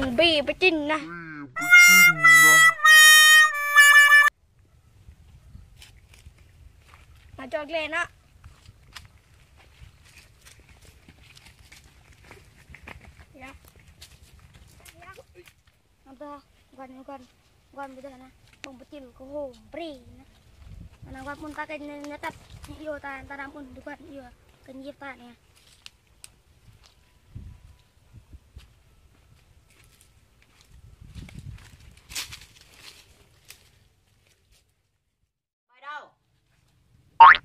bừng bì bê chinh nè. Mà cho lên á. Dạ. Quan bây giờ nè, bông bê chinh có hồ bì nè. Mà quan muốn ta cái nhớ tập yêu ta đang muốn được quan yêu cái nhịp ta nè.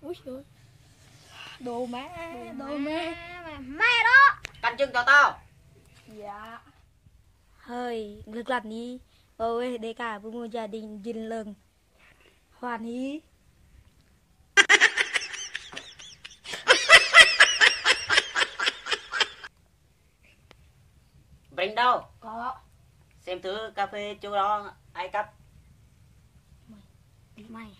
Úi giời. Đồ má đó. Canh chân cho tao. Dạ. Hơi lực làm đi. Ôi để cả với một gia đình dình lừng hoàn hí. Bình đâu? Có. Xem thử cà phê chỗ đó ai cắp. Mày.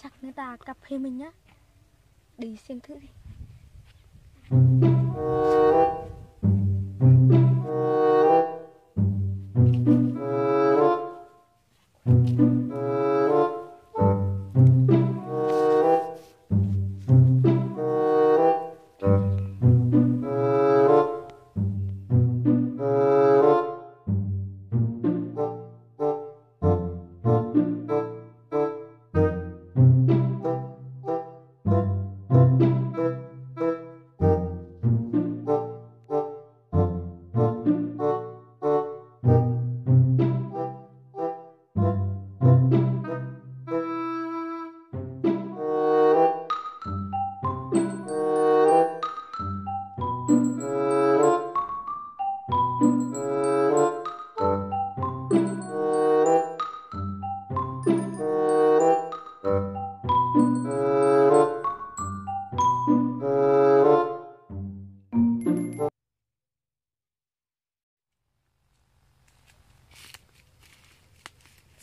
Chắc người ta cặp phê mình nhá. Đi xem thử đi.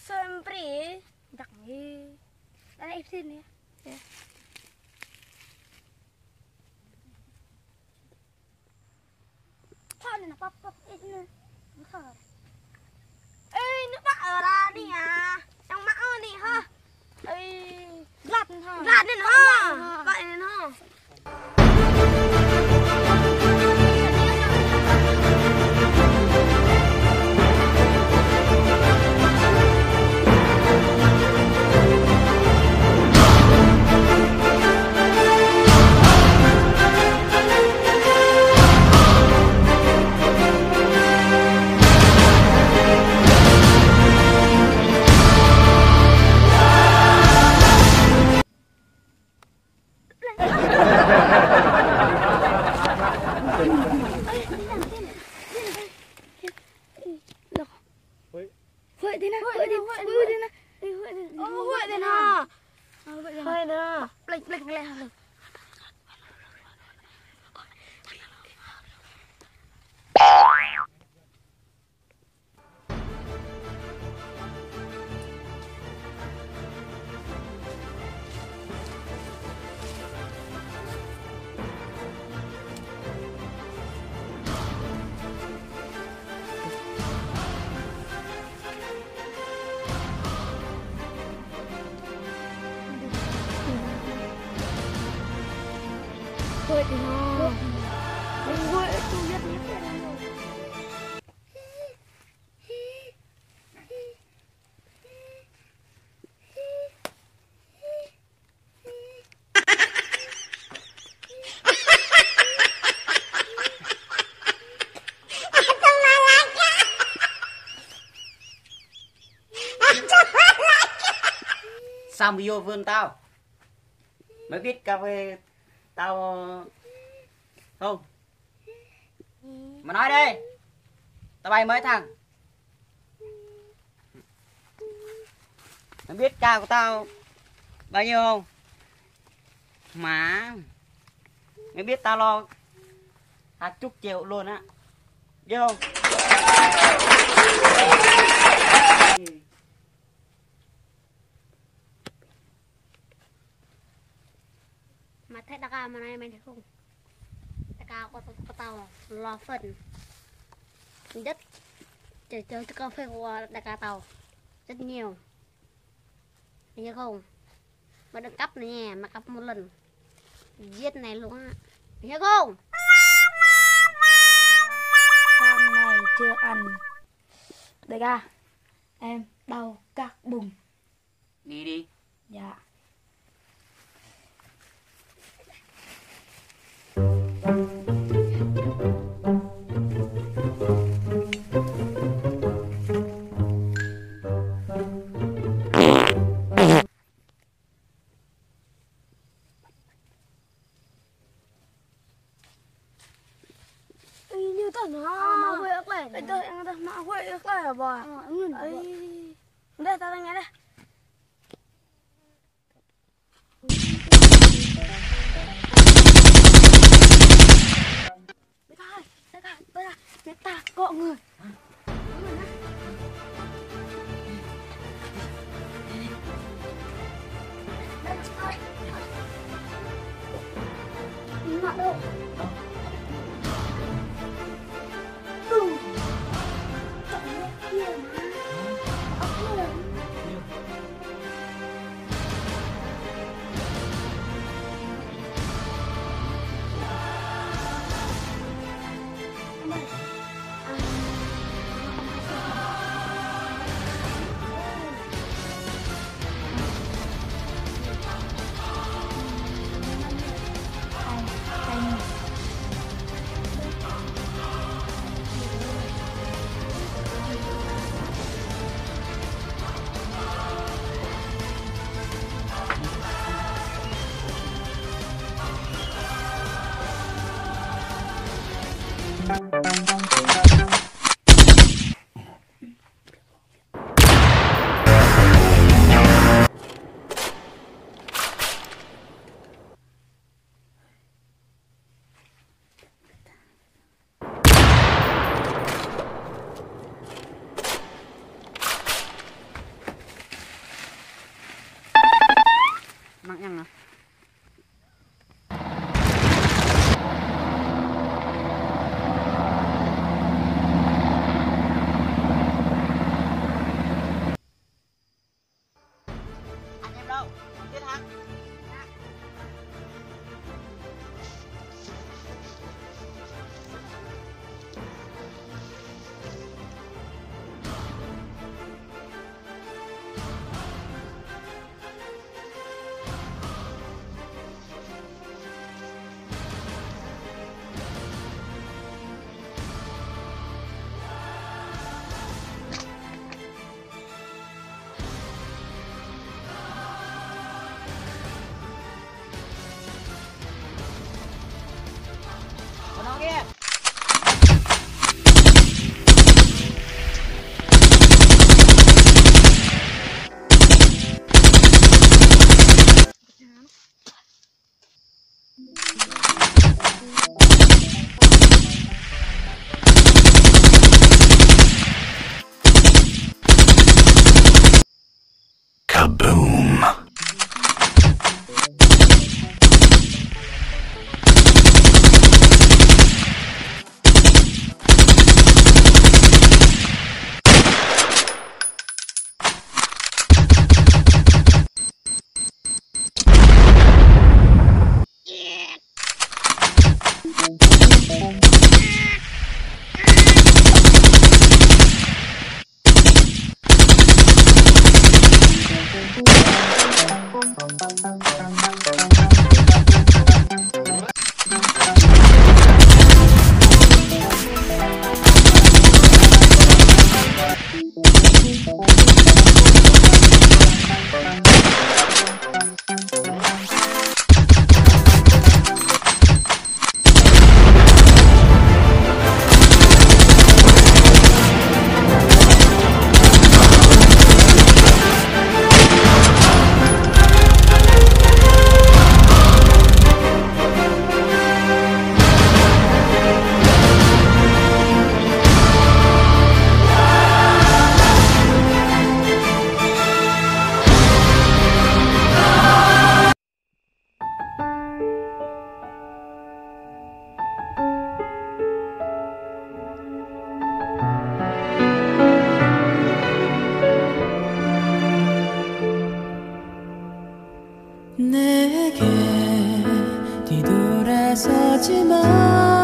Sempre đặc như đây em xin nè. Thôi này là pop ít nữa. Nó thở. Ê nó bạ ở ra đi à. Trong mã đi ha. Ê lạt lên ha. Vậy nên ha. Cuoi thì nó cuoi tôi biết nhất là xong video vươn tao mới biết cà phê tao không mà nói đi, tao bay mấy thằng mày biết ca của tao bao nhiêu không mà mày biết tao lo 20 triệu luôn á, biết không? Mà thấy Đa Ca mà này mày thấy không? Đa Ca có tao lo phần rất chơi cà phê của Đa Ca tao rất nhiều, thấy không? Mà đừng cắp nữa nha, mà cắp một lần giết này luôn á, thấy không? Sáng này chưa ăn. Đại ca, em đau các bụng. Đi đi. Dạ. Như tao nó mà huệ ước này tôi mà huệ ước này là bò ấy đây tao đang nghe đây đây ta cọ người nọ đâu nặng nhằng à? Anh em đâu? Tiến thắng. Kia. Kaboom. Thank you. 내게 뒤돌아서지 마